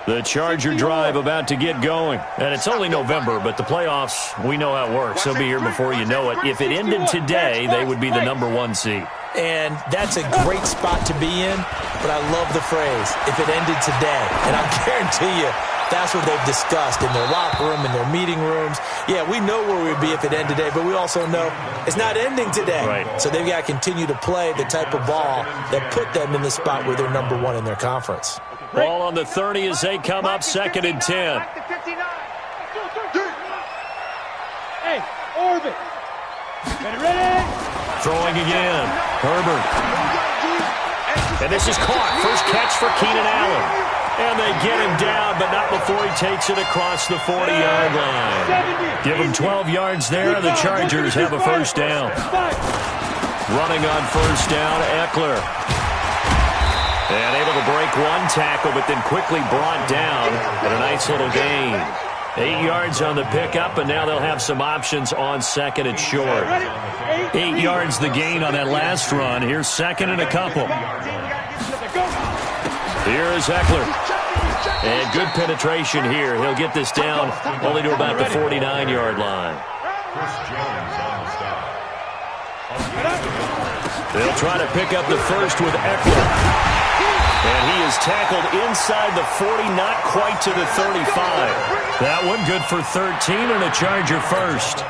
The Charger drive about to get going. And it's only November, but the playoffs, we know how it works. They'll be here before you know it. If it ended today, they would be the #1 seed. And that's a great spot to be in, but I love the phrase, if it ended today. And I guarantee you, that's what they've discussed in their locker room, in their meeting rooms. Yeah, we know where we'd be if it ended today, but we also know it's not ending today. Right. So they've got to continue to play the type of ball that put them in the spot where they're #1 in their conference. Ball on the 30 as they come up 2nd and 10. Hey, orbit. Ready? Throwing again. Herbert. And this is caught. First catch for Keenan Allen. And they get him down, but not before he takes it across the 40-yard line. Give him 12 yards there. The Chargers have a first down. Running on first down, Eckler. And able to break one tackle, but then quickly brought down. And a nice little gain. 8 yards on the pickup, and now they'll have some options on 2nd and short. 8 yards the gain on that last run. Here's 2nd and a couple. Here is Eckler. And good penetration here. He'll get this down only to about the 49-yard line. They'll try to pick up the first with Eckler. And he is tackled inside the 40, not quite to the 35. That one good for 13 and a Charger first.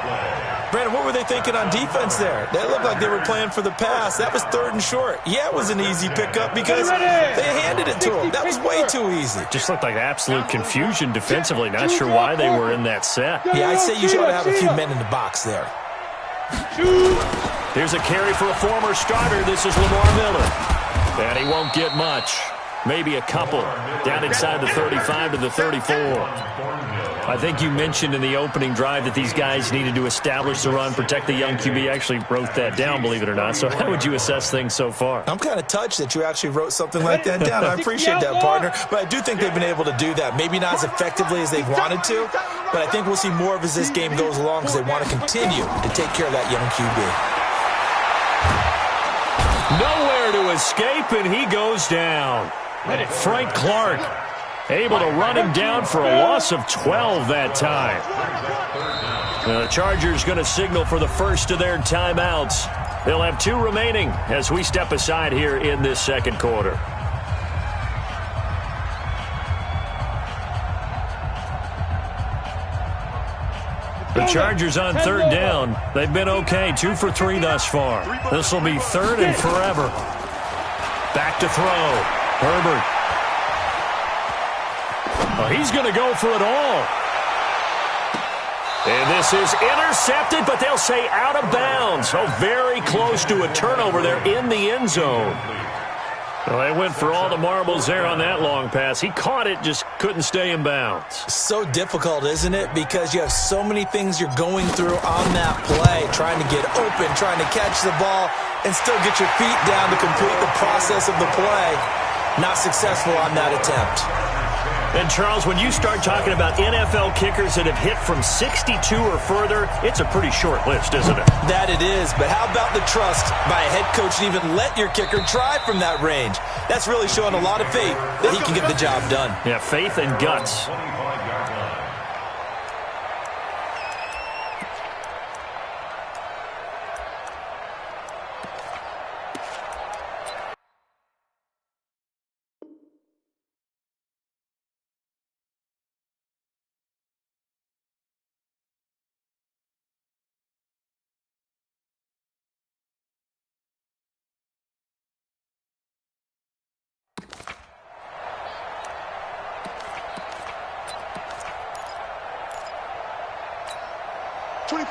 Brandon, what were they thinking on defense there? That looked like they were playing for the pass. That was 3rd and short. Yeah, it was an easy pickup because they handed it to him. That was way too easy. Just looked like absolute confusion defensively. Not sure why they were in that set. Yeah, I'd say you should have a few men in the box there. Here's a carry for a former starter. This is Lamar Miller. And he won't get much. Maybe a couple. Down inside the 35 to the 34. I think you mentioned in the opening drive that these guys needed to establish the run, protect the young QB. I actually wrote that down, believe it or not. So how would you assess things so far? I'm kind of touched that you actually wrote something like that down. I appreciate that, partner. But I do think they've been able to do that. Maybe not as effectively as they've wanted to, but I think we'll see more of as this game goes along because they want to continue to take care of that young QB. Nowhere to escape, and he goes down. Frank Clark able to run him down for a loss of 12 that time. The Chargers going to signal for the first of their timeouts. They'll have 2 remaining as we step aside here in this 2nd quarter. The Chargers on 3rd down. They've been okay, 2 for 3 thus far. This will be 3rd and forever. Back to throw. Herbert. Oh, he's going to go for it all. And this is intercepted, but they'll say out of bounds. Oh, very close to a turnover there in the end zone. Well, they went for all the marbles there on that long pass. He caught it, just couldn't stay in bounds. So difficult, isn't it? Because you have so many things you're going through on that play, trying to get open, trying to catch the ball, and still get your feet down to complete the process of the play. Not successful on that attempt. And, Charles, when you start talking about NFL kickers that have hit from 62 or further, it's a pretty short list, isn't it? That it is, but how about the trust by a head coach to even let your kicker try from that range? That's really showing a lot of faith that he can get the job done. Yeah, faith and guts.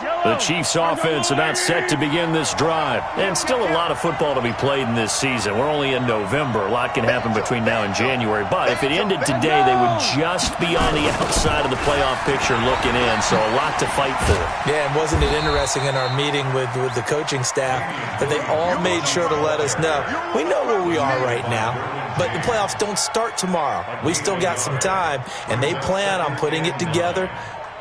The Chiefs offense about set to begin this drive. And still a lot of football to be played in this season. We're only in November. A lot can happen between now and January. But if it ended today, they would just be on the outside of the playoff picture looking in. So a lot to fight for. Yeah, and wasn't it interesting in our meeting with the coaching staff that they all made sure to let us know, we know where we are right now, but the playoffs don't start tomorrow. We still got some time, and they plan on putting it together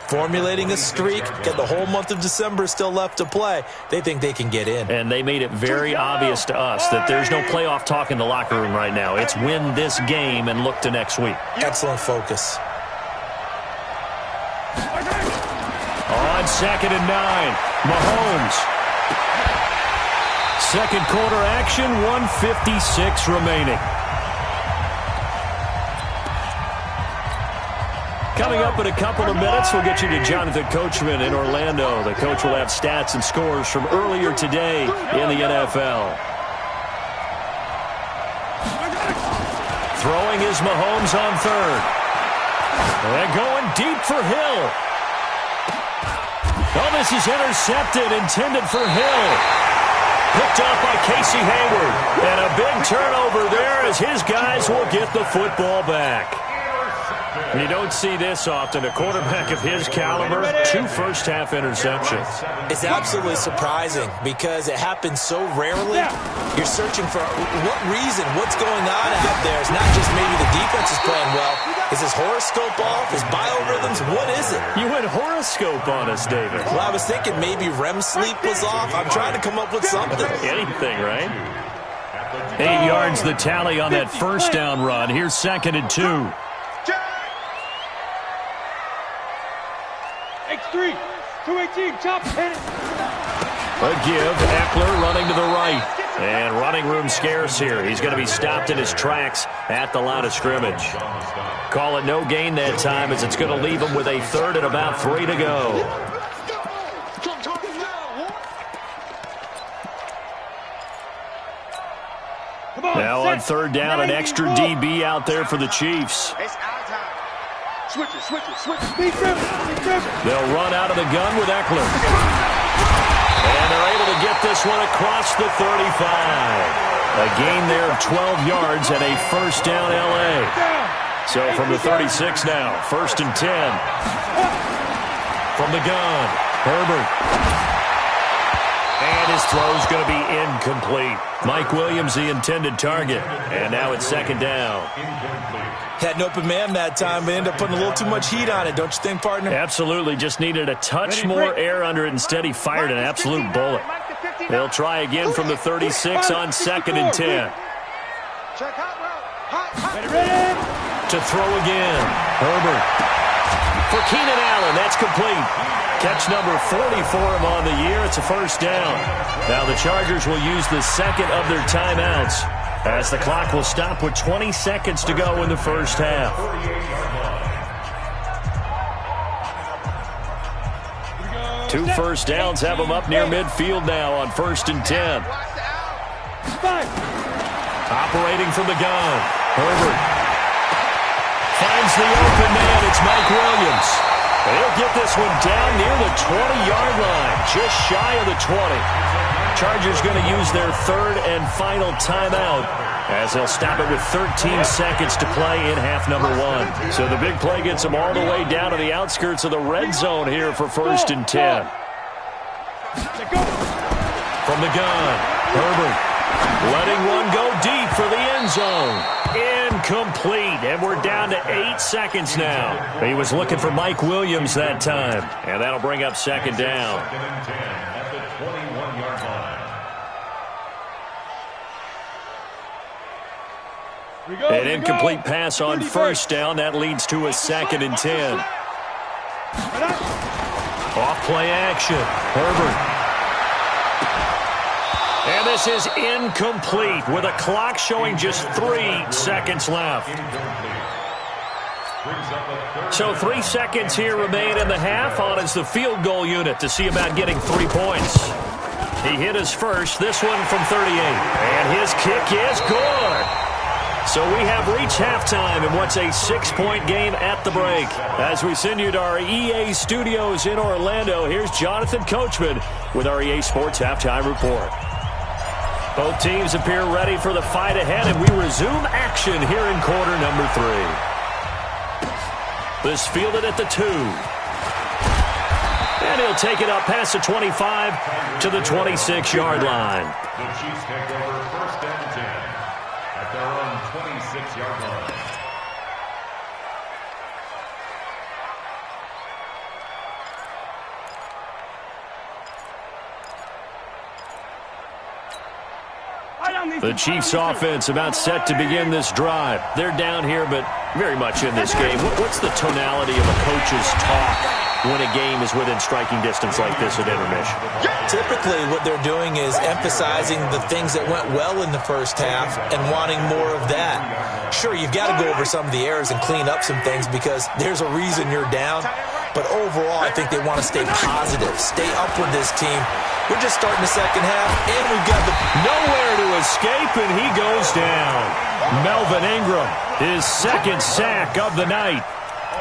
formulating a streak, get the whole month of December still left to play. They think they can get in. And they made it very obvious to us that there's no playoff talk in the locker room right now. It's win this game and look to next week. Excellent focus. On 2nd and 9, Mahomes. Second quarter action, 1:56 remaining. Coming up in a couple of minutes, we'll get you to Jonathan Coachman in Orlando. The coach will have stats and scores from earlier today in the NFL. Throwing is Mahomes on third. And going deep for Hill. Oh, this is intercepted, intended for Hill. Picked up by Casey Hayward. And a big turnover there as his guys will get the football back. You don't see this often. A quarterback of his caliber, 2 first-half interceptions. It's absolutely surprising because it happens so rarely. You're searching for what reason, what's going on out there. It's not just maybe the defense is playing well. Is his horoscope off? His biorhythms? What is it? You went horoscope on us, David. Well, I was thinking maybe REM sleep was off. I'm trying to come up with something. Anything, right? 8 yards the tally on that first down run. Here's 2nd and 2. X3, 218, chop, hit it. A give, Eckler running to the right. And running room scarce here. He's going to be stopped in his tracks at the line of scrimmage. Call it no gain that time as it's going to leave him with a 3rd and about 3 to go. Now on 3rd down, an extra DB out there for the Chiefs. Switch it. Be driven. They'll run out of the gun with Eckler. And they're able to get this one across the 35. A gain there of 12 yards and a first down L.A. So from the 36 now, 1st and 10. From the gun, Herbert. And his throw's going to be incomplete. Mike Williams, the intended target. And now it's 2nd down. Had an open man that time, but ended up putting a little too much heat on it, don't you think, partner? Absolutely. Just needed a touch more air under it. Instead, he fired an absolute bullet. They'll try again from the 36 on 2nd and 10. To throw again. Herbert. For Keenan Allen, that's complete. Catch number 40 for him on the year. It's a first down. Now the Chargers will use the 2nd of their timeouts as the clock will stop with 20 seconds to go in the first half. 2 first downs have them up near midfield now on 1st and 10. Operating from the gun. Herbert finds the open man. It's Mike Williams. They'll get this one down near the 20-yard line, just shy of the 20. Chargers going to use their 3rd and final timeout as they'll stop it with 13 seconds to play in half number 1. So the big play gets them all the way down to the outskirts of the red zone here for 1st and 10. From the gun, Herbert letting one go deep for the end zone. Incomplete, and we're down to 8 seconds now. He was looking for Mike Williams that time, and that'll bring up 2nd down. An incomplete pass on 1st down. That leads to a 2nd and 10. Off play action. Herbert. And this is incomplete with a clock showing just 3 seconds left. So 3 seconds here remain in the half on as the field goal unit to see about getting 3 points. He hit his first, this one from 38. And his kick is good. So we have reached halftime in what's a 6-point game at the break. As we send you to our EA studios in Orlando, here's Jonathan Coachman with our EA Sports Halftime Report. Both teams appear ready for the fight ahead, and we resume action here in quarter number 3. This fielded at the 2. And he'll take it up past the 25 to the 26-yard line. The Chiefs take over 1st and 10 at their own 26-yard line. The Chiefs offense about set to begin this drive. They're down here, but very much in this game. What's the tonality of a coach's talk when a game is within striking distance like this at intermission? Typically, what they're doing is emphasizing the things that went well in the first half and wanting more of that. Sure, you've got to go over some of the errors and clean up some things because there's a reason you're down. But overall, I think they want to stay positive, stay up with this team. We're just starting the second half, and we've got nowhere to escape, and he goes down. Melvin Ingram, his second sack of the night.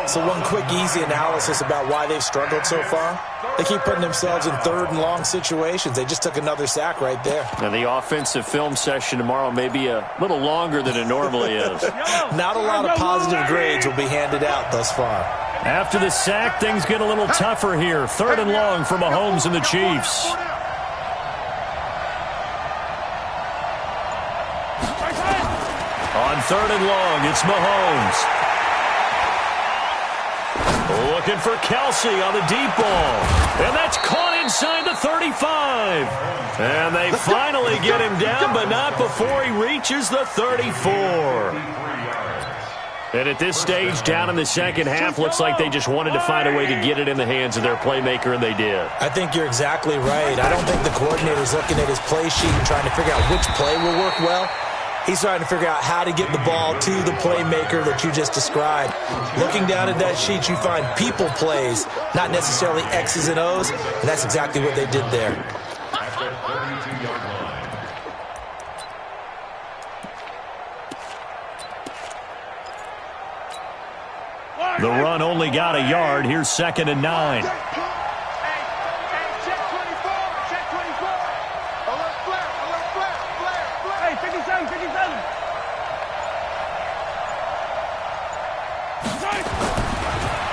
So one quick, easy analysis about why they've struggled so far. They keep putting themselves in third and long situations. They just took another sack right there. Now, the offensive film session tomorrow may be a little longer than it normally is. Not a lot of positive grades will be handed out thus far. After the sack, things get a little tougher here. Third and long for Mahomes and the Chiefs. On third and long, it's Mahomes. Looking for Kelsey on the deep ball. And that's caught inside the 35. And they finally get him down, but not before he reaches the 34. And at this stage, down in the second half, looks like they just wanted to find a way to get it in the hands of their playmaker, and they did. I think you're exactly right. I don't think the coordinator's looking at his play sheet and trying to figure out which play will work well. He's trying to figure out how to get the ball to the playmaker that you just described. Looking down at that sheet, you find people plays, not necessarily X's and O's, and that's exactly what they did there. At the 32-yard line. The run only got a yard. Here's 2nd and 9.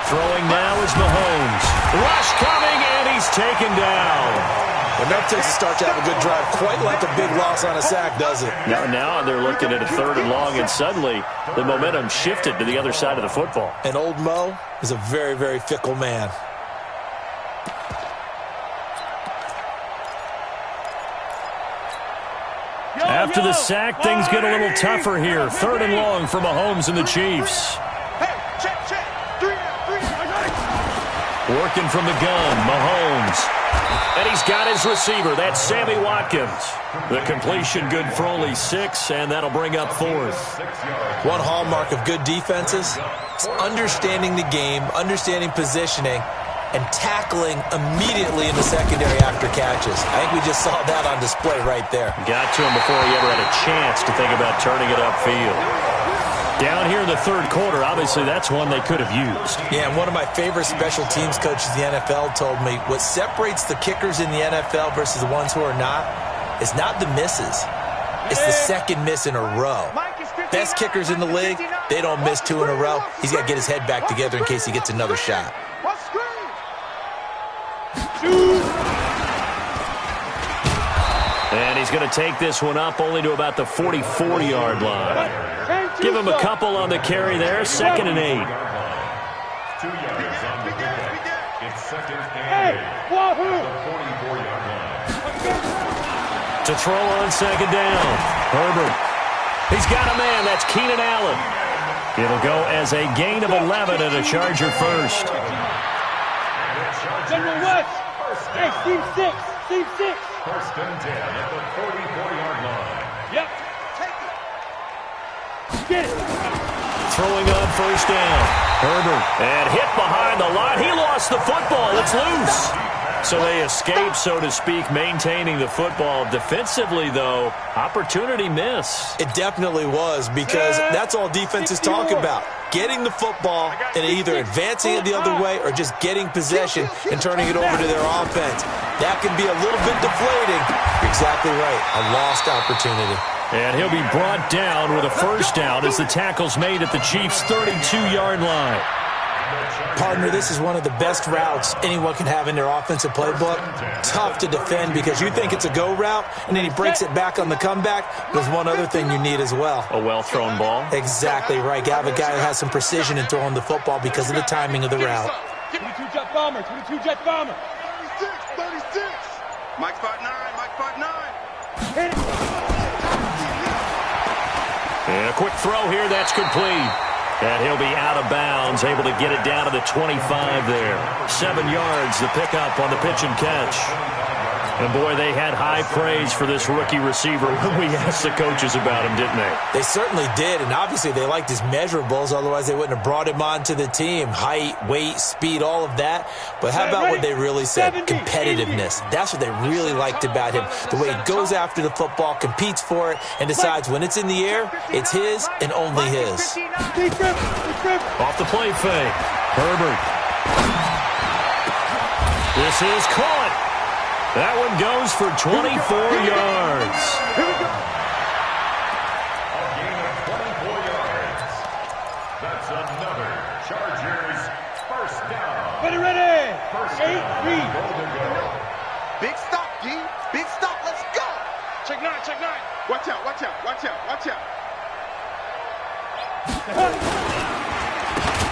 Throwing now is Mahomes. Rush coming, and he's taken down. Enough takes to start to have a good drive. Quite like a big loss on a sack, does it? Now they're looking at a third and long, and suddenly the momentum shifted to the other side of the football. And old Mo is a very, very fickle man. After the sack, things get a little tougher here. Third and long for Mahomes and the Chiefs. Working from the gun, Mahomes. And he's got his receiver. That's Sammy Watkins. The completion good for only 6, and that'll bring up 4th. One hallmark of good defenses is understanding the game, understanding positioning, and tackling immediately in the secondary after catches. I think we just saw that on display right there. Got to him before he ever had a chance to think about turning it upfield. Down here in the third quarter, obviously that's one they could have used. Yeah, and one of my favorite special teams coaches in the NFL told me what separates the kickers in the NFL versus the ones who are not is not the misses. It's the second miss in a row. Best kickers in the league, they don't miss 2 in a row. He's got to get his head back together in case he gets another shot. And he's going to take this one up only to about the 44-yard line. Give him a couple on the carry there. 2nd and 8. 2 yards on the pickup. It's 2nd and 8. At the 44-yard line. To throw on 2nd down. Herbert. He's got a man. That's Keenan Allen. It'll go as a gain of 11 and a Charger first. General West. Hey, Steve 6. Steve 6. 1st and 10 at the 44-yard line. Yep. Take it. Get it. Throwing on 1st down. Herbert. And hit behind the line. He lost the football. It's loose. So they escape, so to speak, maintaining the football. Defensively, though, opportunity miss. It definitely was, because that's all defenses talk about. Getting the football and either advancing it the other way or just getting possession and turning it over to their offense. That can be a little bit deflating. You're exactly right. A lost opportunity. And he'll be brought down with a 1st down as the tackle's made at the Chiefs' 32-yard line. Partner, this is one of the best routes anyone can have in their offensive playbook. Tough to defend because you think it's a go route, and then he breaks it back on the comeback. There's one other thing you need as well. A well-thrown ball? Exactly right. You have a guy who has some precision in throwing the football because of the timing of the route. 22 jet bomber. 22 jet bomber. 36. Mike 5'9. Mike 5'9. Hit it. And a quick throw here, that's complete. And he'll be out of bounds, able to get it down to the 25 there. 7 yards, the pickup on the pitch and catch. And, boy, they had high praise for this rookie receiver when we asked the coaches about him, didn't they? They certainly did, and obviously they liked his measurables. Otherwise, they wouldn't have brought him onto the team. Height, weight, speed, all of that. But how about what they really said? Competitiveness. That's what they really liked about him. The way he goes after the football, competes for it, and decides when it's in the air, it's his and only his. Off the play fake. Herbert. This is caught. That one goes for 24 yards. Here we go. A gain of 24 yards. That's another Chargers first down. Ready. First 8-3. Golden goal. Big stop, D. Big stop. Let's go. Check nine. Watch out.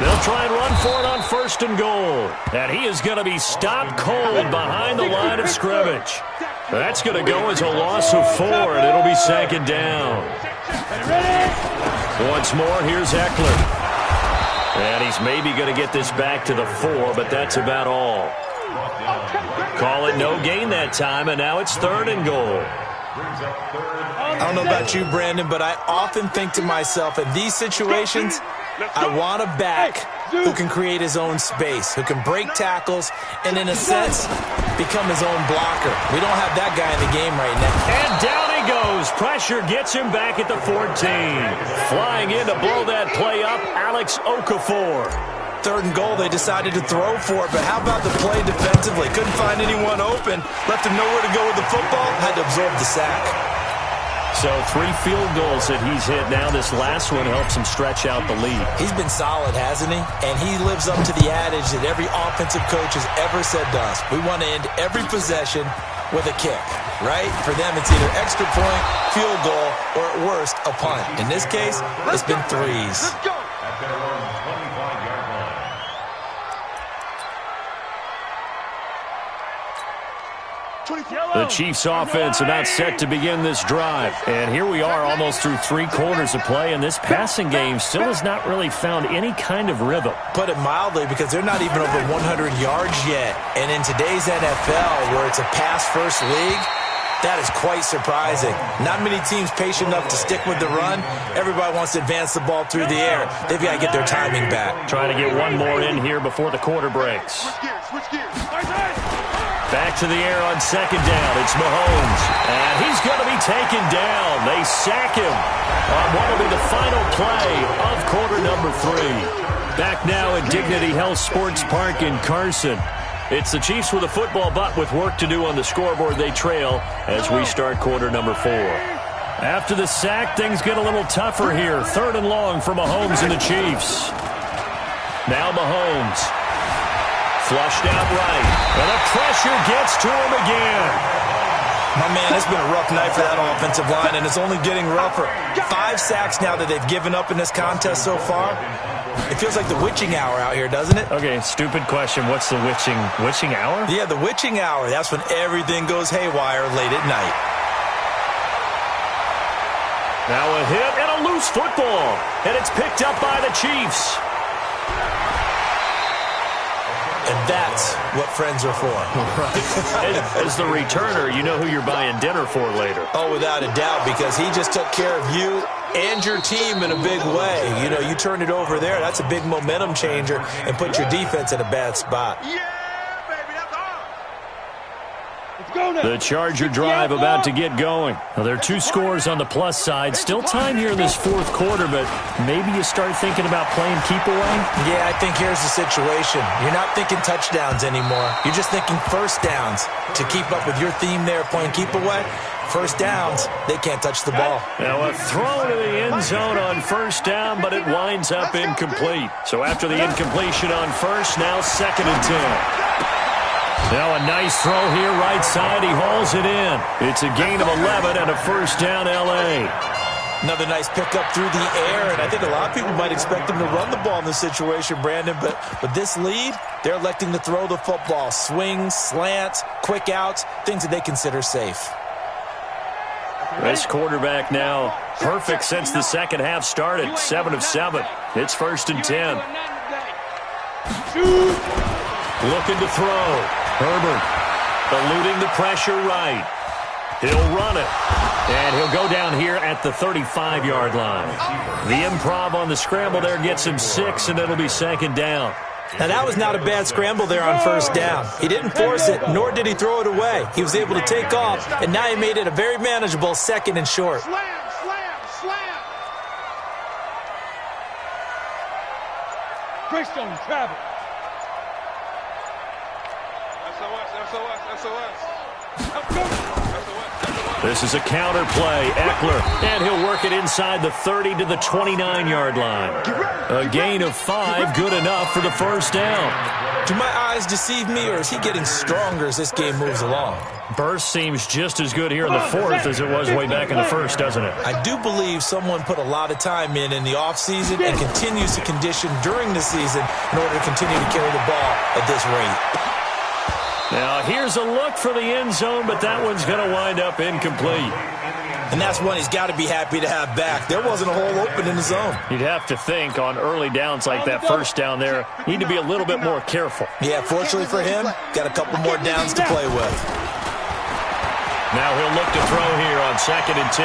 They'll try and run for it on 1st and goal. And he is going to be stopped cold behind the line of scrimmage. That's going to go as a loss of 4, and it'll be 2nd down. Once more, here's Eckler. And he's maybe going to get this back to the 4, but that's about all. Call it no gain that time, and now it's 3rd and goal. I don't know about you, Brandon, but I often think to myself, in these situations, I want a back who can create his own space, who can break tackles, and in a sense, become his own blocker. We don't have that guy in the game right now. And down he goes. Pressure gets him back at the 14. Flying in to blow that play up, Alex Okafor. 3rd and goal, they decided to throw for it, but how about the play defensively? Couldn't find anyone open, left him nowhere to go with the football, had to absorb the sack. So 3 field goals that he's hit now. This last one helps him stretch out the lead. He's been solid, hasn't he? And he lives up to the adage that every offensive coach has ever said to us. We want to end every possession with a kick, right? For them, it's either extra point, field goal, or at worst, a punt. In this case, it's been 3s. Let's go. At their own 25-yard line. The Chiefs offense about set to begin this drive. And here we are almost through 3 quarters of play, and this passing game still has not really found any kind of rhythm. Put it mildly, because they're not even over 100 yards yet. And in today's NFL, where it's a pass-first league, that is quite surprising. Not many teams patient enough to stick with the run. Everybody wants to advance the ball through the air. They've got to get their timing back. Trying to get one more in here before the quarter breaks. Switch gears. Back to the air on 2nd down. It's Mahomes. And he's going to be taken down. They sack him on what will be the final play of quarter number 3. Back now at Dignity Health Sports Park in Carson. It's the Chiefs with a football, but with work to do on the scoreboard. They trail as we start quarter number 4. After the sack, things get a little tougher here. 3rd and long for Mahomes and the Chiefs. Now Mahomes. Flushed out right. And the pressure gets to him again. My man, it's been a rough night for that offensive line, and it's only getting rougher. 5 sacks now that they've given up in this contest so far. It feels like the witching hour out here, doesn't it? Okay, stupid question. What's the witching hour? Yeah, the witching hour. That's when everything goes haywire late at night. Now a hit and a loose football. And it's picked up by the Chiefs. And that's what friends are for. As the returner, you know who you're buying dinner for later. Oh, without a doubt, because he just took care of you and your team in a big way. You know, you turn it over there, that's a big momentum changer, and put your defense in a bad spot. Yeah, baby, that's all. Let's go now. The Charger drive about to get going. Well, there are 2 scores on the plus side. Still time here in this 4th quarter, but maybe you start thinking about playing keep away? Yeah, I think here's the situation. You're not thinking touchdowns anymore. You're just thinking first downs. To keep up with your theme there, playing keep away, first downs, they can't touch the ball. Now a throw to the end zone on 1st down, but it winds up incomplete. So after the incompletion on 1st, now 2nd and 10. Now a nice throw here right side. He hauls it in. It's a gain of 11 and a 1st down L.A. Another nice pickup through the air, and I think a lot of people might expect him to run the ball in this situation, Brandon, but with this lead, they're electing to throw the football. Swings, slants, quick outs, things that they consider safe. This quarterback now perfect since the second half started. 7 of 7. It's 1st and 10. Looking to throw. Herbert eluding the pressure right. He'll run it. And he'll go down here at the 35-yard line. The improv on the scramble there gets him 6, and it'll be 2nd down. Now, that was not a bad scramble there on 1st down. He didn't force it, nor did he throw it away. He was able to take off, and now he made it a very manageable 2nd and short. Slam, slam, slam. Greystone travel. This is a counter play. Eckler, and he'll work it inside the 30 to the 29-yard line. A gain of 5, good enough for the 1st down. Do my eyes deceive me, or is he getting stronger as this game moves along? Burst seems just as good here in the 4th as it was way back in the 1st, doesn't it? I do believe someone put a lot of time in the offseason and continues to condition during the season in order to continue to carry the ball at this rate. Now, here's a look for the end zone, but that one's going to wind up incomplete. And that's one he's got to be happy to have back. There wasn't a hole open in the zone. You'd have to think on early downs like that 1st down there, need to be a little bit more careful. Yeah, fortunately for him, got a couple more downs to play with. Now he'll look to throw here on 2nd and 10.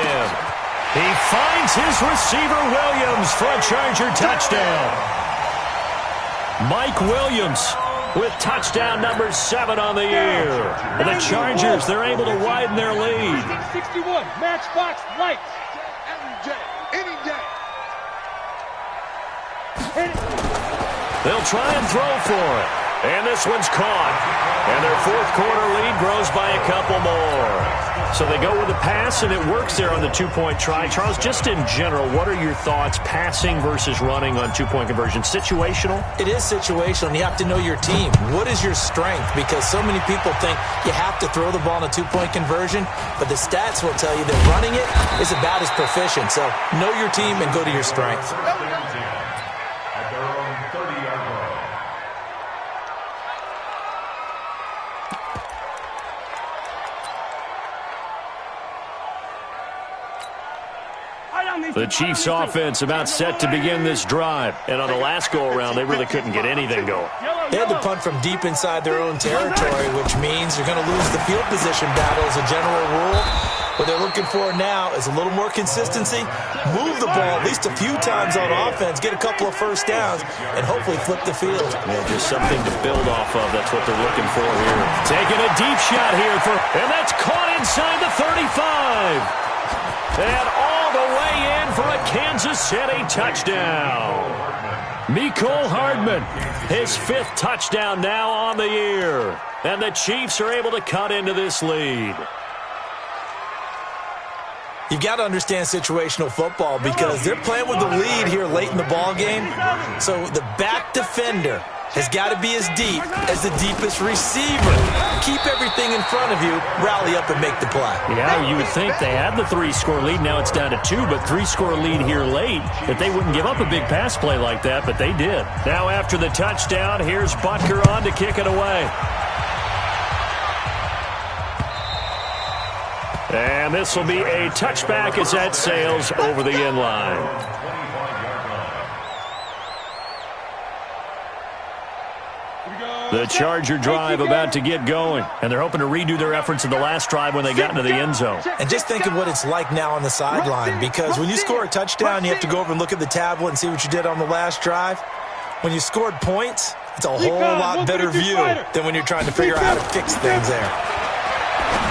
He finds his receiver, Williams, for a Charger touchdown. Mike Williams with touchdown number 7 on the year. And the Chargers, they're able to widen their lead. 61, Matchbox Lights. Any day. They'll try and throw for it. And this one's caught. And their 4th quarter lead grows by a couple more. So they go with a pass, and it works there on the 2-point try. Charles, just in general, what are your thoughts passing versus running on 2-point conversion? Situational? It is situational, and you have to know your team. What is your strength? Because so many people think you have to throw the ball in a 2-point conversion, but the stats will tell you that running it is about as proficient. So know your team and go to your strength. At their own 30-yard line. The Chiefs offense about set to begin this drive. And on the last go-around, they really couldn't get anything going. They had to punt from deep inside their own territory, which means you're going to lose the field position battle as a general rule. What they're looking for now is a little more consistency, move the ball at least a few times on offense, get a couple of 1st downs, and hopefully flip the field. Yeah, just something to build off of. That's what they're looking for here. Taking a deep shot here, and that's caught inside the 35. And all the way in for a Kansas City touchdown. Mecole Hardman, his 5th touchdown now on the year. And the Chiefs are able to cut into this lead. You've got to understand situational football because they're playing with the lead here late in the ball game. So the back defender has got to be as deep as the deepest receiver. Keep everything in front of you, rally up and make the play. Yeah, you would think they had the 3-score lead. Now it's down to 2, but 3-score lead here late, that they wouldn't give up a big pass play like that, but they did. Now after the touchdown, here's Butker on to kick it away. And this will be a touchback as that sails over the end line. The Charger drive about to get going, and they're hoping to redo their efforts in the last drive when they got into the end zone. And just think of what it's like now on the sideline, because when you score a touchdown, you have to go over and look at the tablet and see what you did on the last drive. When you scored points, it's a whole lot better view than when you're trying to figure out how to fix things there.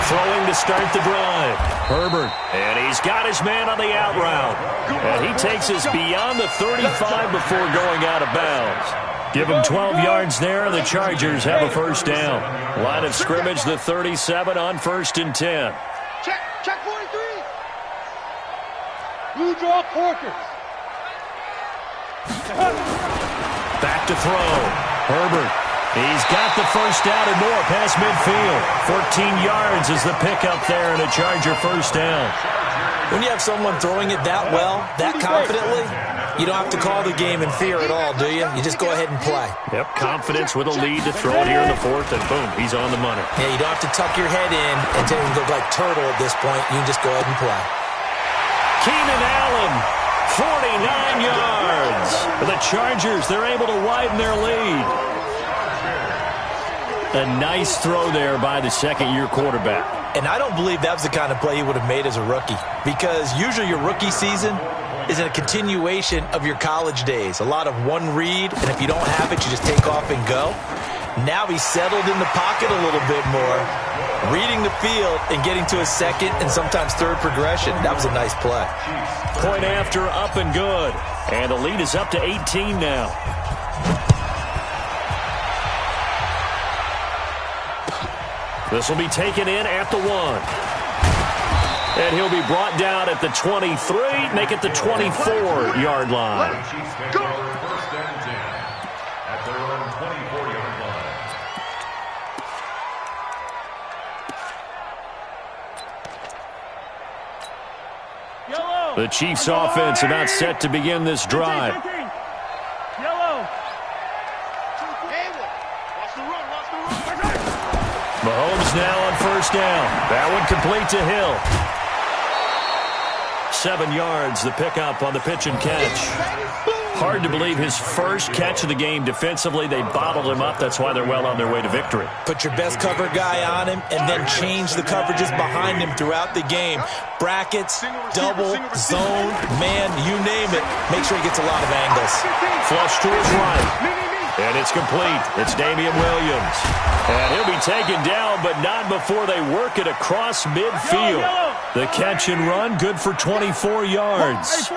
Throwing to start the drive. Herbert, and he's got his man on the out route. And he takes us beyond the 35 before going out of bounds. Give him 12 yards there, and the Chargers have a 1st down. Line of scrimmage, the 37 on 1st and 10. Check 43. Blue draw Corkers. Back to throw. Herbert. He's got the 1st down and more past midfield. 14 yards is the pickup there, and a Charger 1st down. When you have someone throwing it that well, that confidently, You don't have to call the game in fear at all, do you? You just go ahead and play. Yep, confidence with a lead to throw it here in the fourth, and boom, he's on the money. Yeah, you don't have to tuck your head in and look like turtle at this point. You can just go ahead and play. Keenan Allen, 49 yards. For the Chargers, they're able to widen their lead. A nice throw there by the second-year quarterback. And I don't believe that was the kind of play he would have made as a rookie, because usually your rookie season is a continuation of your college days. A lot of one read, and if you don't have it, you just take off and go. Now he's settled in the pocket a little bit more, reading the field and getting to a second and sometimes third progression. That was a nice play. Point after, up and good. And the lead is up to 18 now. This will be taken in at the 1. And he'll be brought down at the 23, make it the 24-yard line. Go! First and 10 at their own 24-yard line. The Chiefs' offense about set to begin this drive. Mahomes now on first down. That one complete to Hill. 7 yards, the pickup on the pitch and catch. Hard to believe his first catch of the game defensively. They bottled him up. That's why they're well on their way to victory. Put your best cover guy on him and then change the coverages behind him throughout the game. Brackets, double, zone, man, you name it. Make sure he gets a lot of angles. Flush to his right. And it's complete. It's Damian Williams. And he'll be taken down, but not before they work it across midfield. The catch and run, good for 24 yards.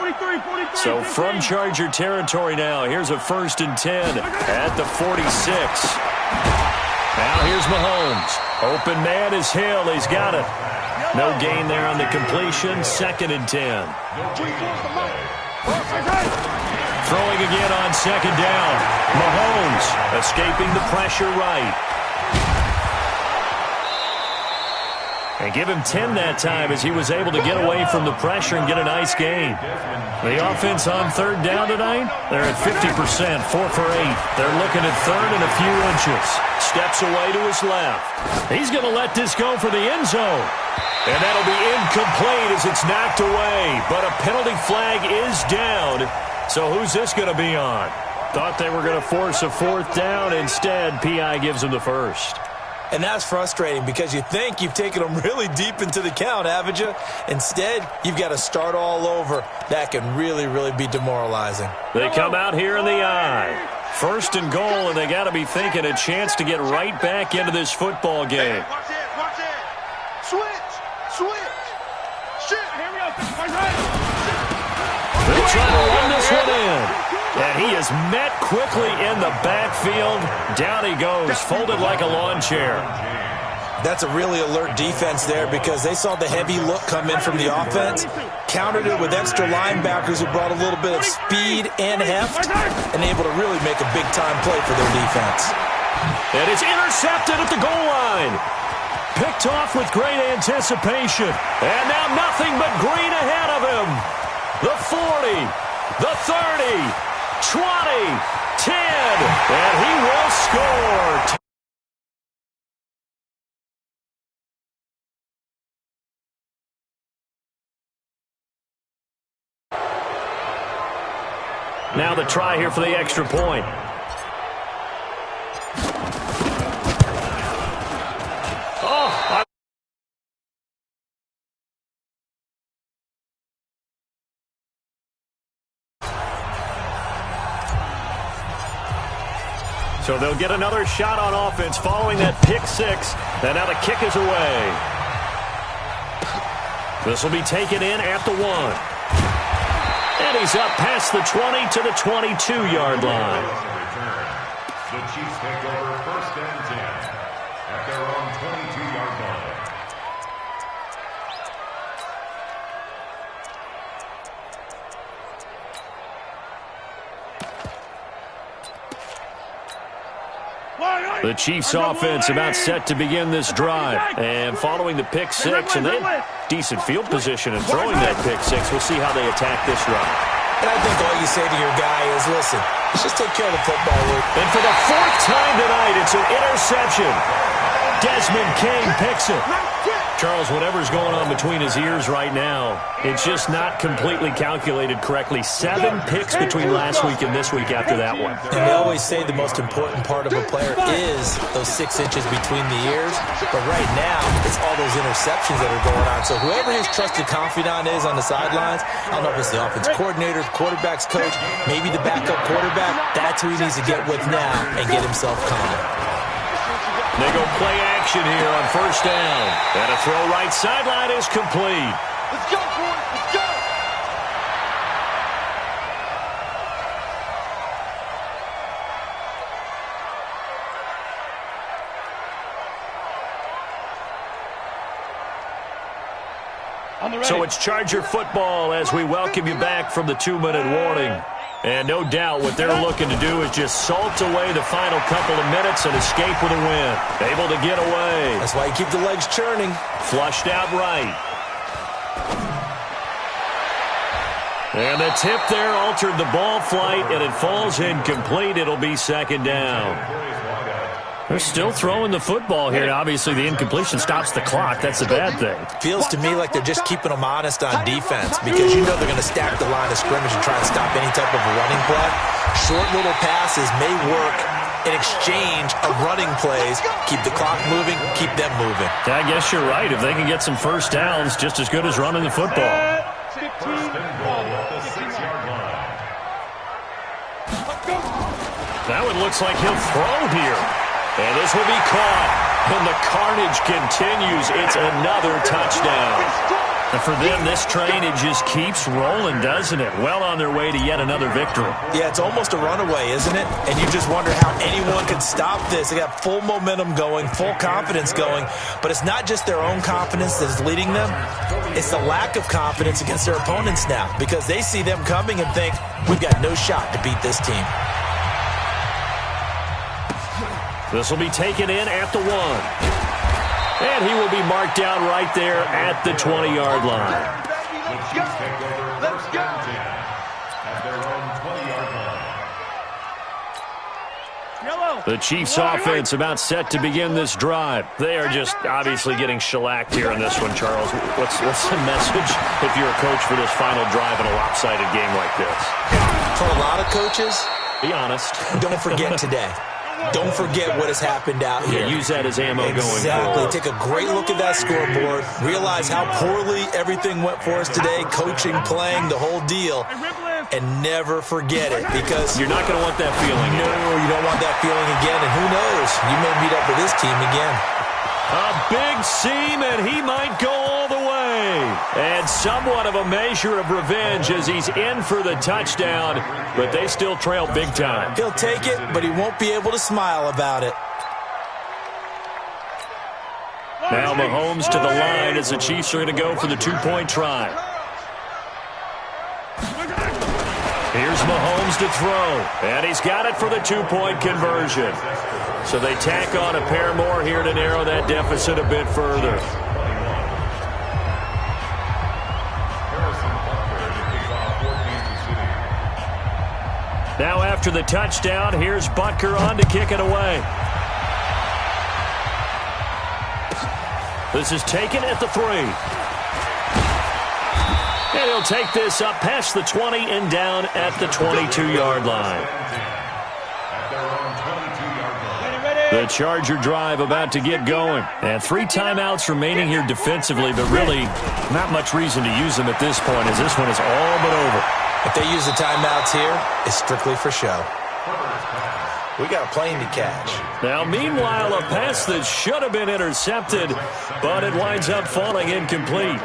So from Charger territory now, here's a 1st and 10 at the 46. Now here's Mahomes. Open man is Hill. He's got it. No gain there on the completion. 2nd and 10. Throwing again on 2nd down. Mahomes escaping the pressure right. And give him 10 that time as he was able to get away from the pressure and get a nice gain. The offense on 3rd down tonight, they're at 50%, 4 for 8. They're looking at 3rd and a few inches. Steps away to his left. He's going to let this go for the end zone. And that'll be incomplete as it's knocked away. But a penalty flag is down. So who's this going to be on? Thought they were going to force a 4th down. Instead, P.I. gives him the 1st. And that's frustrating because you think you've taken them really deep into the count, haven't you? Instead, you've got to start all over. That can really, really be demoralizing. They come out here in the eye. 1st and goal, and they got to be thinking a chance to get right back into this football game. Watch it. Switch. Shit. Here we go. They try to run this one in. And he is met quickly in the backfield. Down he goes, folded like a lawn chair. That's a really alert defense there because they saw the heavy look come in from the offense, countered it with extra linebackers who brought a little bit of speed and heft, and able to really make a big-time play for their defense. And it's intercepted at the goal line. Picked off with great anticipation. And now nothing but green ahead of him. The 40, the 30, 20, 10, and he will score. Now the try here for the extra point. Oh, so they'll get another shot on offense following that pick 6. And now the kick is away. This will be taken in at the 1. And he's up past the 20 to the 22-yard line. The Chiefs take over 1st and 10 at their own 22-yard line. The Chiefs' offense about set to begin this drive. And following the pick 6, and they have decent field position in throwing that pick 6. We'll see how they attack this drive. And I think all you say to your guy is, listen, let's just take care of the football. And for the 4th time tonight, it's an interception. Desmond King picks it. Charles, whatever's going on between his ears right now, it's just not completely calculated correctly. 7 picks between last week and this week after that one. And they always say the most important part of a player is those 6 inches between the ears. But right now, it's all those interceptions that are going on. So whoever his trusted confidant is on the sidelines, I don't know if it's the offense coordinator, the quarterback's coach, maybe the backup quarterback, that's who he needs to get with now and get himself calm. They go play action here on 1st down. And a throw right sideline is complete. Let's go, boys. Let's go. So it's Charger football as we welcome you back from the 2-minute warning. And no doubt what they're looking to do is just salt away the final couple of minutes and escape with a win. Able to get away. That's why you keep the legs churning. Flushed out right. And the tip there altered the ball flight, and it falls incomplete. It'll be 2nd down. They're still throwing the football here. Obviously, the incompletion stops the clock. That's a bad thing. Feels to me like they're just keeping them honest on defense because you know they're going to stack the line of scrimmage and try to stop any type of a running play. Short little passes may work in exchange of running plays. Keep the clock moving, keep them moving. I guess you're right. If they can get some 1st downs, just as good as running the football. That one looks like he'll throw here. And this will be caught. And the carnage continues. It's another touchdown. And for them, this train, it just keeps rolling, doesn't it? Well on their way to yet another victory. Yeah, it's almost a runaway, isn't it? And you just wonder how anyone could stop this. They got full momentum going, full confidence going. But it's not just their own confidence that is leading them. It's the lack of confidence against their opponents now because they see them coming and think, we've got no shot to beat this team. This will be taken in at the 1. And he will be marked down right there at the 20-yard line. The Chiefs take over 1st and 10 at their own 20-yard line. The Chiefs offense about set to begin this drive. They are just obviously getting shellacked here in this one, Charles. What's the message if you're a coach for this final drive in a lopsided game like this? For a lot of coaches, be honest. Don't forget today. Don't forget what has happened out here. Yeah, use that as ammo going forward. Exactly. Take a great look at that scoreboard. Realize how poorly everything went for us today. Coaching, playing, the whole deal. And never forget it because you're not going to want that feeling. No, you don't want that feeling again. And who knows? You may meet up with this team again. A big seam, and he might go all the way. And somewhat of a measure of revenge as he's in for the touchdown, but they still trail big time. He'll take it, but he won't be able to smile about it. Now Mahomes to the line as the Chiefs are going to go for the 2-point try. Here's Mahomes to throw, and he's got it for the 2-point conversion. So they tack on a pair more here to narrow that deficit a bit further. Now after the touchdown, here's Butker on to kick it away. This is taken at the 3. And he'll take this up past the 20 and down at the 22-yard line. The Charger drive about to get going. And 3 timeouts remaining here defensively, but really not much reason to use them at this point as this one is all but over. If they use the timeouts here, it's strictly for show. We got a plane to catch. Now, meanwhile, a pass that should have been intercepted, but it winds up falling incomplete.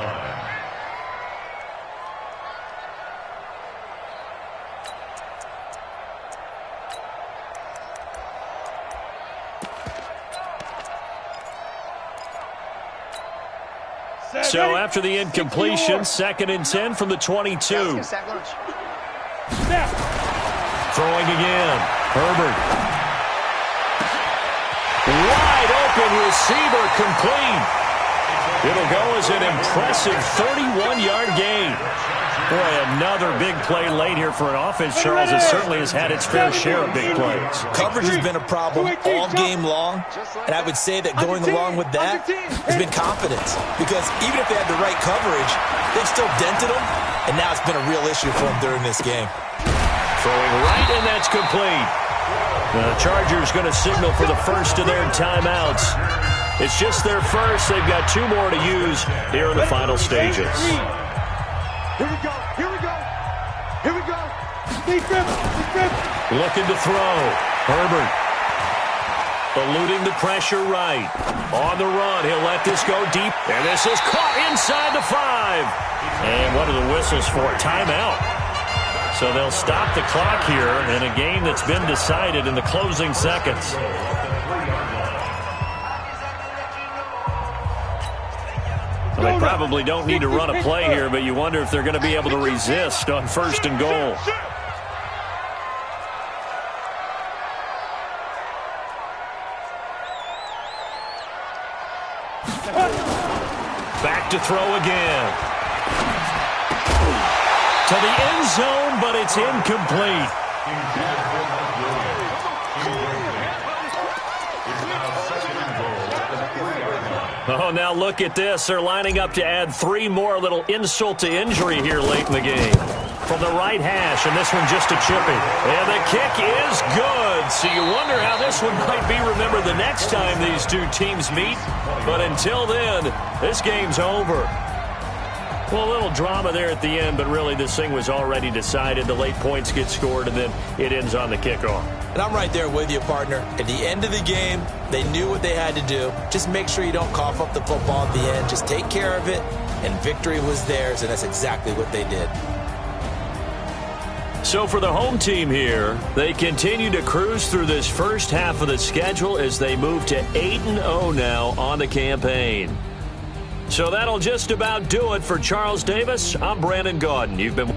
So after the incompletion, 2nd and 10 from the 22. Throwing again. Herbert. Wide open receiver complete. It'll go as an impressive 31-yard gain. Boy, another big play late here for an offense, Charles. It certainly has had its fair share of big plays. Coverage has been a problem all game long, and I would say that going along with that has been confidence. Because even if they had the right coverage, they've still dented them, and now it's been a real issue for them during this game. Throwing right, and that's complete. The Chargers going to signal for the first of their timeouts. It's just their first. They've got 2 more to use here in the final stages. Here we go. Here we go. Here we go. Looking to throw. Herbert. Eluding the pressure right. On the run. He'll let this go deep. And this is caught inside the 5. And what are the whistles for? Timeout. So they'll stop the clock here in a game that's been decided in the closing seconds. Well, they probably don't need to run a play here, but you wonder if they're going to be able to resist on 1st and goal. Back to throw again. To the end zone, but it's incomplete. Oh, now look at this. They're lining up to add 3 more. A little insult to injury here late in the game. From the right hash, and this one just a chipping. And the kick is good. So you wonder how this one might be remembered the next time these 2 teams meet. But until then, this game's over. Well, a little drama there at the end, but really this thing was already decided. The late points get scored, and then it ends on the kickoff. And I'm right there with you, partner. At the end of the game, they knew what they had to do. Just make sure you don't cough up the football at the end. Just take care of it, and victory was theirs, and that's exactly what they did. So for the home team here, they continue to cruise through this first half of the schedule as they move to 8-0 now on the campaign. So that'll just about do it for Charles Davis. I'm Brandon Gaudin. You've been